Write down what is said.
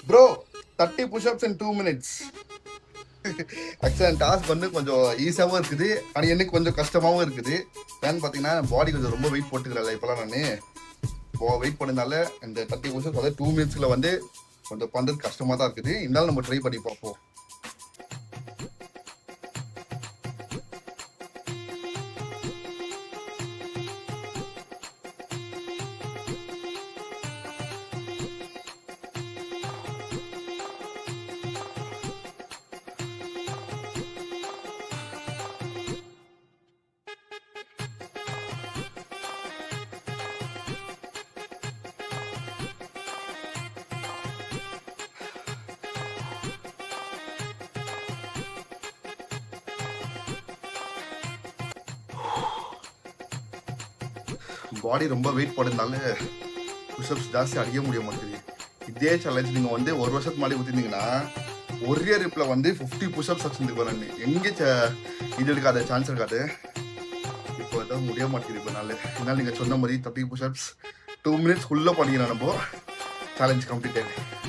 Bro 30 push-ups இன் 2 minutes. ஆக்சுவலாக task வந்து கொஞ்சம் ஈஸியாகவும் இருக்குது, ஆனால் எனக்கு கொஞ்சம் கஷ்டமாகவும் இருக்குது. ஏன்னு பார்த்தீங்கன்னா பாடி கொஞ்சம் ரொம்ப வெயிட் போட்டுக்கிறல இப்போலாம். நான் வெயிட் பண்ணதுனால இந்த 30 புஷ்அப்ஸ் அதாவது 2 மினிட்ஸில் வந்து கொஞ்சம் பண்ணுறது கஷ்டமாக தான் இருக்குது. இருந்தாலும் நம்ம ட்ரை பண்ணி பார்ப்போம். பாடி ரொம்ப வெயிட் போடுறதுனால புஷ்அப்ஸ் ஜாஸ்தி அடிக்க முடிய மாட்டேங்குது. இதே சேலஞ்ச் நீங்கள் வந்து ஒரு வருஷத்துக்கு முன்னாடி ஊற்றிருந்தீங்கன்னா ஒரே ரிப்பில் வந்து 50 புஷ்அப்ஸ் வச்சுருந்துக்கு வரேன். எங்கே இது இருக்காது, சான்ஸ் இருக்காது. இப்போ தான் முடிய மாட்டேங்குது இப்போ நாள். இதனால் நீங்கள் சொன்ன மாதிரி 30 புஷ்அப்ஸ் 2 மினிட்ஸ்க்குள்ளே பண்ணிக்கலாம். நம்ம சேலஞ்ச் கம்ப்ளீட் ஆகிடுது.